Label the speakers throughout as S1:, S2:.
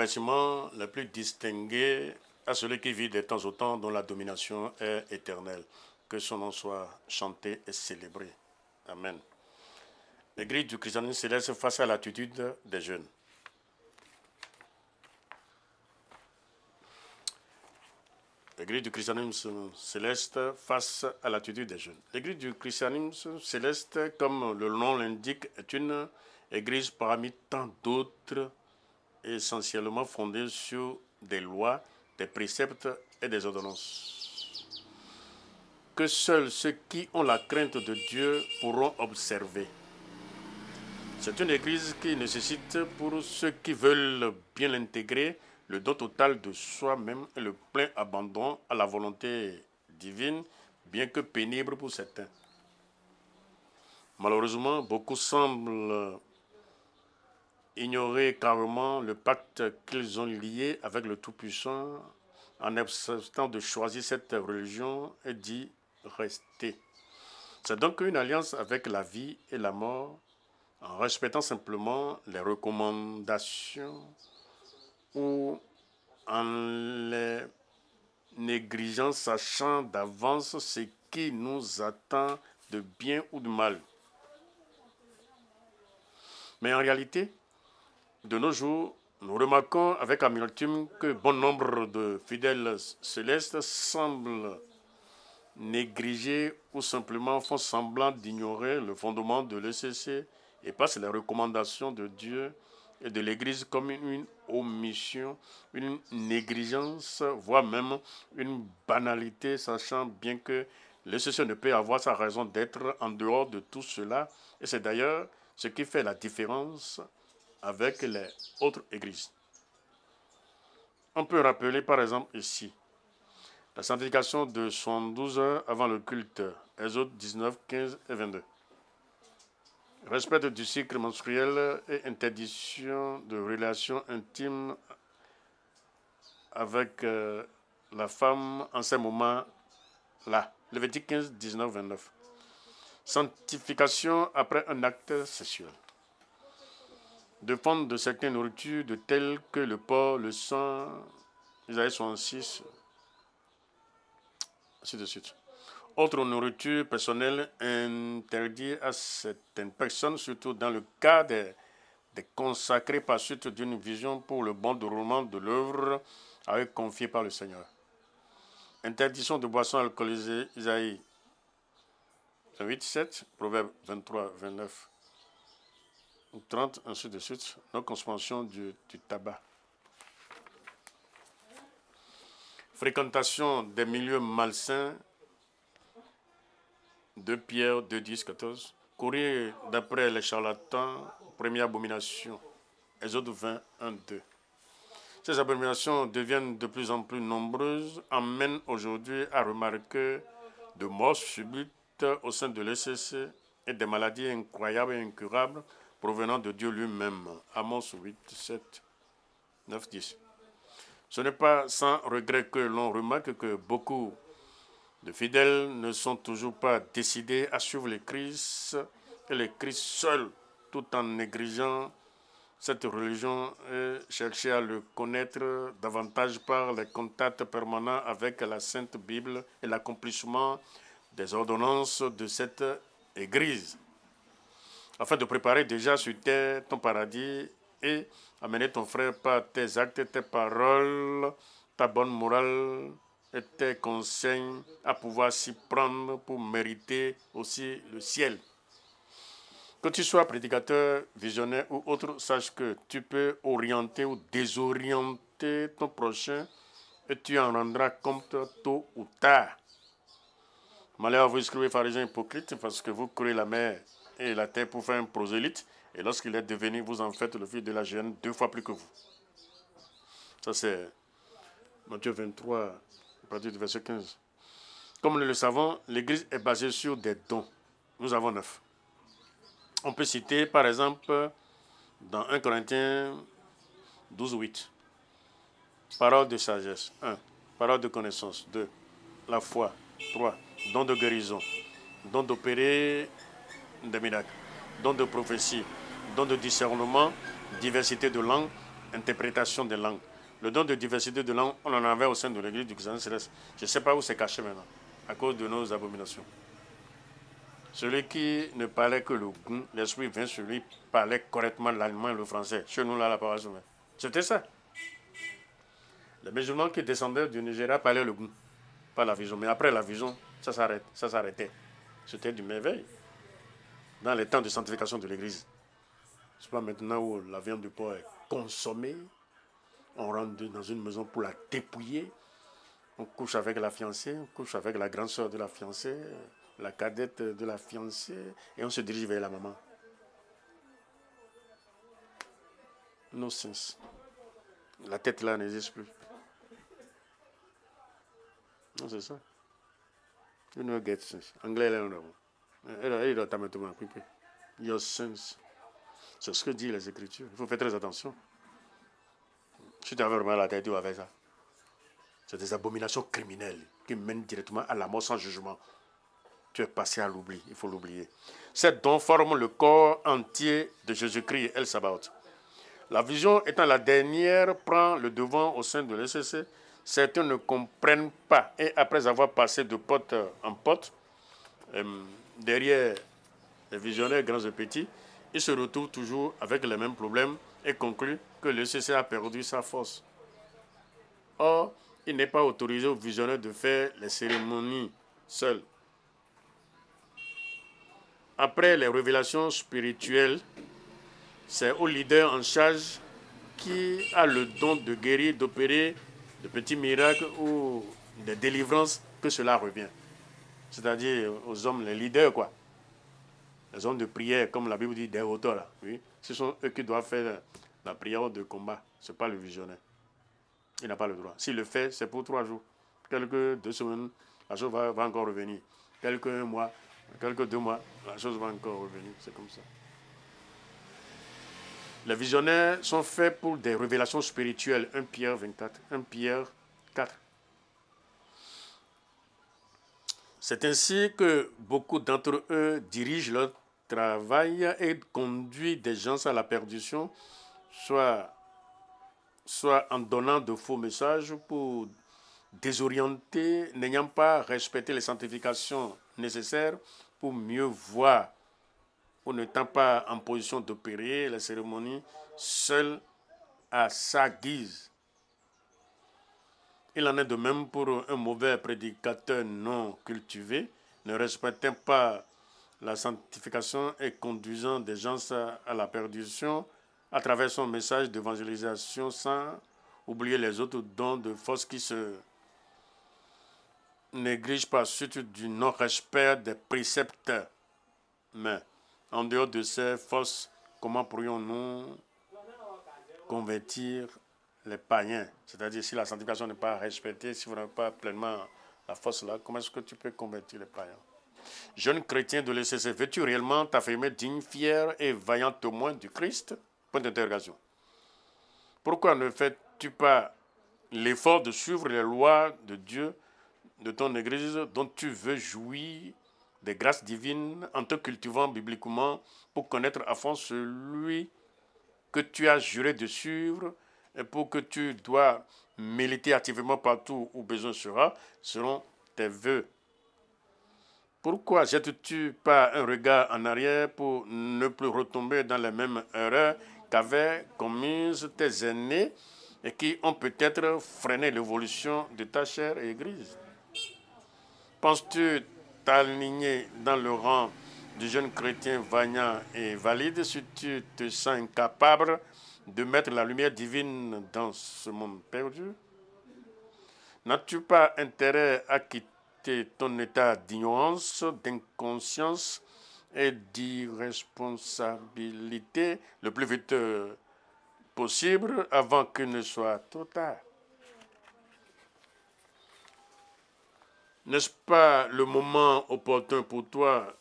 S1: remerciements les plus distingués à celui qui vit de temps en temps dont la domination est éternelle. Que son nom soit chanté et célébré. Amen. L'Église du christianisme céleste face à l'attitude des jeunes. L'Église du christianisme céleste face à l'attitude des jeunes. L'Église du christianisme céleste, comme le nom l'indique, est une église parmi tant d'autres, essentiellement fondée sur des lois, des préceptes et des ordonnances, que seuls ceux qui ont la crainte de Dieu pourront observer. C'est une église qui nécessite, pour ceux qui veulent bien l'intégrer, le don total de soi-même et le plein abandon à la volonté divine, bien que pénible pour certains. Malheureusement, beaucoup semblent ignorer carrément le pacte qu'ils ont lié avec le Tout-Puissant en acceptant de choisir cette religion et d'y rester. C'est donc une alliance avec la vie et la mort, en respectant simplement les recommandations ou en les négligeant, sachant d'avance ce qui nous attend de bien ou de mal. Mais en réalité, de nos jours, nous remarquons avec amertume que bon nombre de fidèles célestes semblent négliger ou simplement font semblant d'ignorer le fondement de l'ECC et passent les recommandations de Dieu et de l'Église comme une omission, une négligence, voire même une banalité, sachant bien que l'ECC ne peut avoir sa raison d'être en dehors de tout cela. Et c'est d'ailleurs ce qui fait la différence avec les autres églises. On peut rappeler par exemple ici la sanctification de 72 heures avant le culte, Exode 19, 15 et 22. Respect du cycle menstruel et interdiction de relations intimes avec la femme en ces moments-là. Lévitique 15, 19, 29. Sanctification après un acte sexuel. Défendre de certaines nourritures de telles que le porc, le sang, Isaïe 66, ainsi de suite. Autre nourriture personnelle interdite à certaines personnes, surtout dans le cas des consacrés par suite d'une vision pour le bon déroulement de l'œuvre à eux confiée par le Seigneur. Interdiction de boissons alcoolisées, Isaïe 8, 7, Proverbe 23, 29, 30, ainsi de suite. Non-consommation du tabac. Fréquentation des milieux malsains, 2 Pierre 2, 10, 14. Courir d'après les charlatans, première abomination, Exode 20, 1, 2. Ces abominations deviennent de plus en plus nombreuses, amènent aujourd'hui à remarquer de morts subites au sein de l'ECC et des maladies incroyables et incurables provenant de Dieu lui-même. Amos 8, 7, 9, 10. Ce n'est pas sans regret que l'on remarque que beaucoup de fidèles ne sont toujours pas décidés à suivre le Christ et le Christ seul, tout en négligeant cette religion et chercher à le connaître davantage par les contacts permanents avec la Sainte Bible et l'accomplissement des ordonnances de cette Église, afin de préparer déjà sur terre ton paradis et amener ton frère par tes actes, tes paroles, ta bonne morale et tes conseils à pouvoir s'y prendre pour mériter aussi le ciel. Que tu sois prédicateur, visionnaire ou autre, sache que tu peux orienter ou désorienter ton prochain et tu en rendras compte tôt ou tard. Malheur à vous, scribes, pharisiens hypocrites, parce que vous courez la mer et la terre pour faire un prosélyte, et lorsqu'il est devenu, vous en faites le fils de la géhenne 2 fois plus que vous. Ça c'est Matthieu 23, à partir du verset 15. Comme nous le savons, l'Église est basée sur des dons. Nous avons 9. On peut citer, par exemple, dans 1 Corinthiens 12, 8. Parole de sagesse, 1. Parole de connaissance, 2. La foi, 3. Don de guérison, don d'opérer des miracles, don de prophétie, don de discernement, diversité de langues, interprétation des langues. Le don de diversité de langues, on en avait au sein de l'église du Christianisme céleste. Je ne sais pas où c'est caché maintenant, à cause de nos abominations. Celui qui ne parlait que le goût, l'esprit vint sur lui, parlait correctement l'allemand et le français. Chez nous, là, la parole, c'était ça. Les musulmans qui descendaient du Nigeria parlaient le goût, pas la vision. Mais après la vision, ça s'arrêtait. C'était du merveille. Dans les temps de sanctification de l'église. Ce n'est pas maintenant où la viande du porc est consommée. On rentre dans une maison pour la dépouiller. On couche avec la fiancée, on couche avec la grande sœur de la fiancée, la cadette de la fiancée, et on se dirige vers la maman. No sense. La tête là n'existe plus. Non, c'est ça. You know get sense. Anglais là, il doit t'amener tout le monde. Your sense. C'est ce que disent les Écritures. Il faut faire très attention. Si tu avais vraiment la tête, tu vas faire ça. C'est des abominations criminelles qui mènent directement à la mort sans jugement. Tu es passé à l'oubli, il faut l'oublier. Ces dons forment le corps entier de Jésus-Christ, El Sabaoth. La vision étant la dernière, prend le devant au sein de l'ECC. Certains ne comprennent pas et après avoir passé de pote en pote, derrière les visionnaires grands et petits, ils se retrouvent toujours avec les mêmes problèmes et concluent que l'ECC a perdu sa force. Or, il n'est pas autorisé aux visionnaires de faire les cérémonies seuls. Après les révélations spirituelles, c'est au leader en charge qui a le don de guérir, d'opérer de petits miracles ou des délivrances que cela revient. C'est-à-dire aux hommes, les leaders, quoi. Les hommes de prière, comme la Bible dit, des auteurs, là. Oui. Ce sont eux qui doivent faire la prière de combat. Ce n'est pas le visionnaire. Il n'a pas le droit. S'il le fait, c'est pour 3 jours. Quelques 2 semaines, la chose va encore revenir. Quelques 1 mois, quelques 2 mois, la chose va encore revenir. C'est comme ça. Les visionnaires sont faits pour des révélations spirituelles. 1 Pierre 24, 1 Pierre 4. C'est ainsi que beaucoup d'entre eux dirigent leur travail et conduisent des gens à la perdition, soit en donnant de faux messages pour désorienter, n'ayant pas respecté les sanctifications nécessaires pour mieux voir, ou n'étant pas en position d'opérer les cérémonies seul à sa guise. Il en est de même pour un mauvais prédicateur non cultivé, ne respectant pas la sanctification et conduisant des gens à la perdition à travers son message d'évangélisation sans oublier les autres dons de force qui se négligent par suite du non-respect des préceptes. Mais en dehors de ces forces, comment pourrions-nous convertir les païens? C'est-à-dire, si la sanctification n'est pas respectée, si vous n'avez pas pleinement la force là, comment est-ce que tu peux convertir les païens? Jeune chrétien de l'ECC, veux-tu réellement t'affirmer digne, fier et vaillant témoin du Christ? Point d'interrogation. Pourquoi ne fais-tu pas l'effort de suivre les lois de Dieu, de ton Église, dont tu veux jouir des grâces divines en te cultivant bibliquement pour connaître à fond celui que tu as juré de suivre et pour que tu dois militer activement partout où besoin sera, selon tes vœux? Pourquoi jettes-tu pas un regard en arrière pour ne plus retomber dans les mêmes erreurs qu'avaient commises tes aînés et qui ont peut-être freiné l'évolution de ta chère Église? Penses-tu t'aligner dans le rang du jeune chrétien vaillant et valide si tu te sens incapable de mettre la lumière divine dans ce monde perdu? N'as-tu pas intérêt à quitter ton état d'ignorance, d'inconscience et d'irresponsabilité le plus vite possible avant qu'il ne soit trop tard? N'est-ce pas le moment opportun pour toi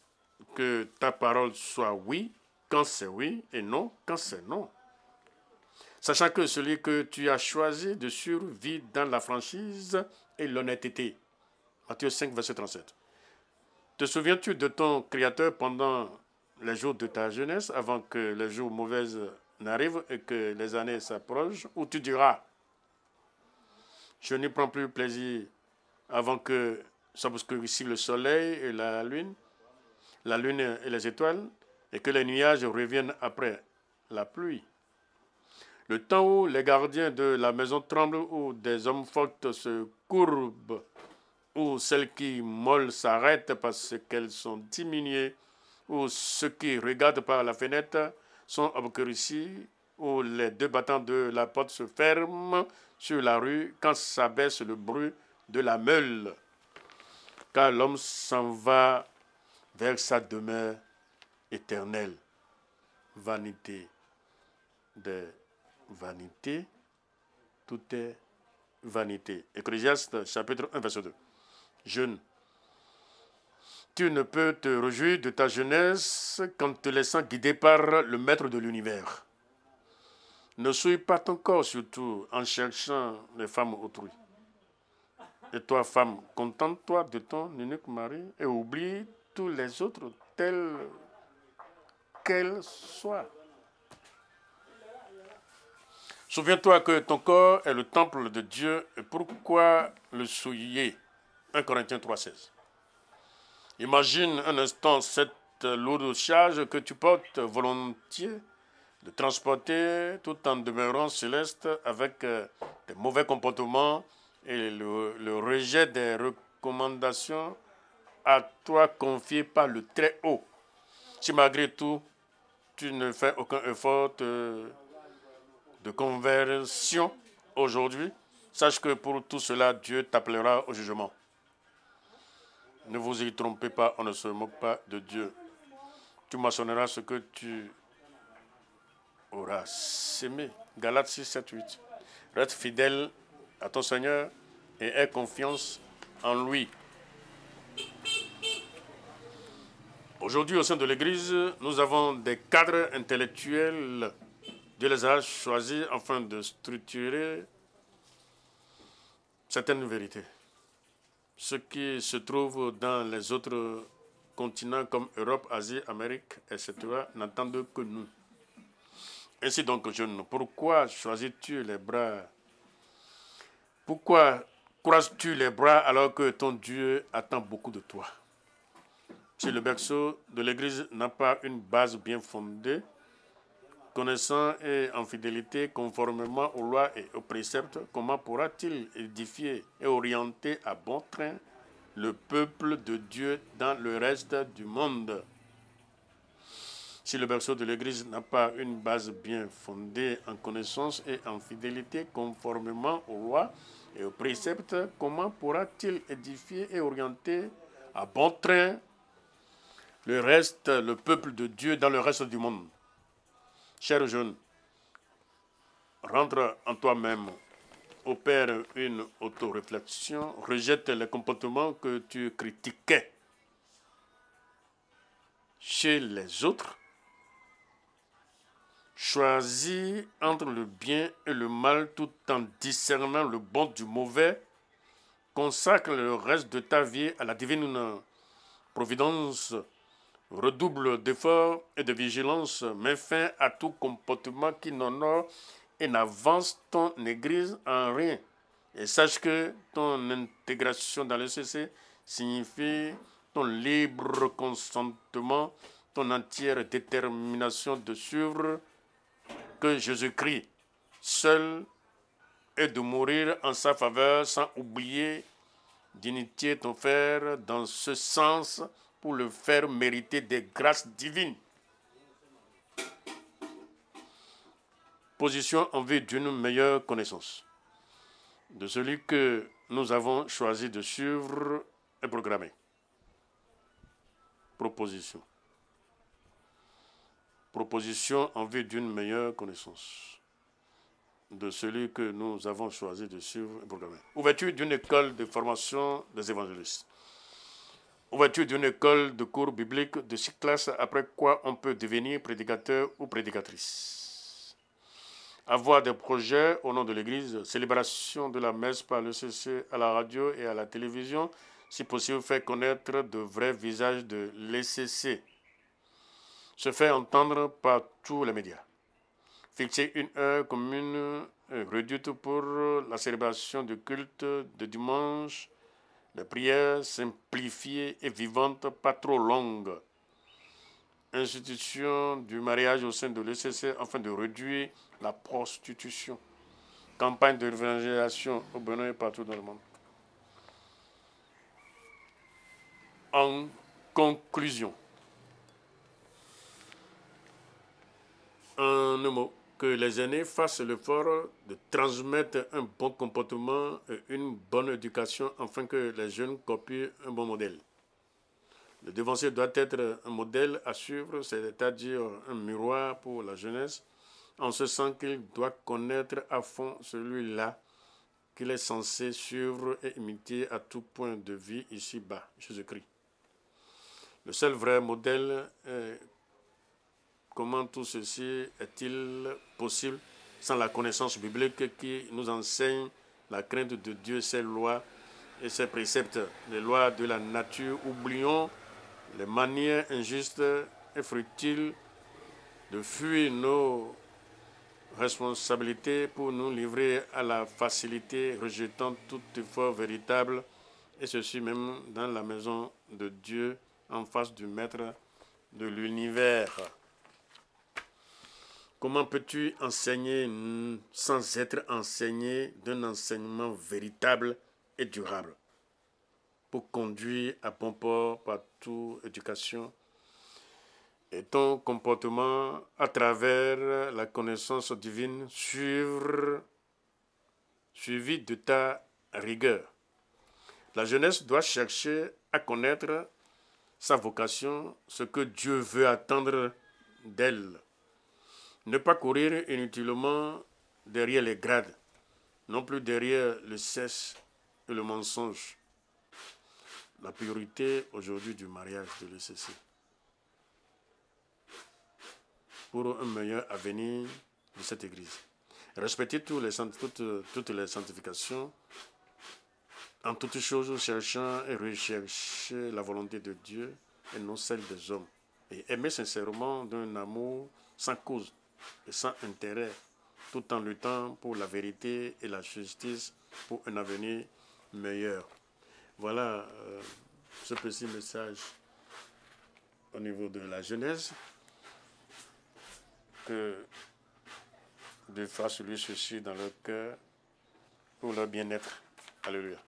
S1: que ta parole soit oui quand c'est oui et non quand c'est non? Sachant que celui que tu as choisi de suivre vit dans la franchise et l'honnêteté. Matthieu 5, verset 37. Te souviens-tu de ton Créateur pendant les jours de ta jeunesse, avant que les jours mauvais n'arrive et que les années s'approchent, où tu diras, je n'y prends plus plaisir avant que s'obscurcisse le soleil et la lune et les étoiles, et que les nuages reviennent après la pluie. Le temps où les gardiens de la maison tremblent, où des hommes forts se courbent, où celles qui molles s'arrêtent parce qu'elles sont diminuées, où ceux qui regardent par la fenêtre sont obscurcis, où les deux battants de la porte se ferment sur la rue quand s'abaisse le bruit de la meule. Car l'homme s'en va vers sa demeure éternelle. Vanité des vanités, tout est vanité. Ecclésiaste chapitre 1 verset 2. Jeune, tu ne peux te réjouir de ta jeunesse qu'en te laissant guider par le maître de l'univers. Ne souille pas ton corps surtout en cherchant les femmes autrui. Et toi, femme, contente-toi de ton unique mari et oublie tous les autres tels qu'elles soient. Souviens-toi que ton corps est le temple de Dieu et pourquoi le souiller? 1 Corinthiens 3,16. Imagine un instant cette lourde charge que tu portes volontiers de transporter tout en demeurant céleste avec des mauvais comportements et le rejet des recommandations à toi confiées par le Très-Haut. Si malgré tout, tu ne fais aucun effort de conversion aujourd'hui, sache que pour tout cela, Dieu t'appellera au jugement. Ne vous y trompez pas, on ne se moque pas de Dieu. Tu moissonneras ce que tu auras sémé. Galates 6, 7, 8. Reste fidèle à ton Seigneur et aie confiance en lui. Aujourd'hui, au sein de l'Église, nous avons des cadres intellectuels. Dieu les a choisis afin de structurer certaines vérités. Ce qui se trouve dans les autres continents comme Europe, Asie, Amérique, etc. n'entendent que nous. Ainsi donc, jeune, pourquoi choisis-tu les bras? Pourquoi croises-tu les bras alors que ton Dieu attend beaucoup de toi? Si le berceau de l'Église n'a pas une base bien fondée, connaissant et en fidélité conformément aux lois et aux préceptes, comment pourra-t-il édifier et orienter à bon train le peuple de Dieu dans le reste du monde? Si le berceau de l'Église n'a pas une base bien fondée en connaissance et en fidélité conformément aux lois et aux préceptes, comment pourra-t-il édifier et orienter à bon train le peuple de Dieu dans le reste du monde? Cher jeune, rentre en toi-même, opère une autoréflexion, rejette les comportements que tu critiquais chez les autres, choisis entre le bien et le mal tout en discernant le bon du mauvais, consacre le reste de ta vie à la divine providence, redouble d'efforts et de vigilance, mets fin à tout comportement qui n'honore et n'avance ton Église en rien. Et sache que ton intégration dans le CC signifie ton libre consentement, ton entière détermination de suivre que Jésus-Christ seul et de mourir en sa faveur sans oublier d'initier ton frère dans ce sens pour le faire mériter des grâces divines. Position en vue d'une meilleure connaissance de celui que nous avons choisi de suivre et programmer. Proposition. Proposition en vue d'une meilleure connaissance de celui que nous avons choisi de suivre et programmer. Ouverture d'une école de formation des évangélistes. Ouverture d'une école de cours bibliques de 6 classes, après quoi on peut devenir prédicateur ou prédicatrice. Avoir des projets au nom de l'Église, célébration de la messe par le CC à la radio et à la télévision, si possible faire connaître de vrais visages de l'ECC. Se faire entendre par tous les médias. Fixer une heure commune réduite pour la célébration du culte de dimanche, les prières simplifiées et vivantes, pas trop longues. Institution du mariage au sein de l'ECC afin de réduire la prostitution. Campagne de évangélisation au Bénin et partout dans le monde. En conclusion, en un mot, que les aînés fassent l'effort de transmettre un bon comportement et une bonne éducation afin que les jeunes copient un bon modèle. Le devancier doit être un modèle à suivre, c'est-à-dire un miroir pour la jeunesse, en ce sens qu'il doit connaître à fond celui-là qu'il est censé suivre et imiter à tout point de vie ici-bas, Jésus-Christ. Le seul vrai modèle est comment tout ceci est-il possible sans la connaissance biblique qui nous enseigne la crainte de Dieu, ses lois et ses préceptes, les lois de la nature. Oublions les manières injustes et futiles de fuir nos responsabilités pour nous livrer à la facilité, rejetant tout effort véritable, et ceci même dans la maison de Dieu, en face du Maître de l'univers. Comment peux-tu enseigner sans être enseigné d'un enseignement véritable et durable pour conduire à bon port par toute éducation et ton comportement à travers la connaissance divine suivi de ta rigueur? La jeunesse doit chercher à connaître sa vocation, ce que Dieu veut attendre d'elle. Ne pas courir inutilement derrière les grades, non plus derrière le sexe et le mensonge. La priorité aujourd'hui du mariage de l'ECC. Pour un meilleur avenir de cette Église. Respectez toutes les sanctifications, en toutes choses cherchant et rechercher la volonté de Dieu et non celle des hommes. Et aimer sincèrement d'un amour sans cause et sans intérêt, tout en luttant pour la vérité et la justice pour un avenir meilleur. Voilà ce petit message au niveau de la Genèse. Que Dieu fasse lui ceci dans leur cœur pour leur bien-être. Alléluia.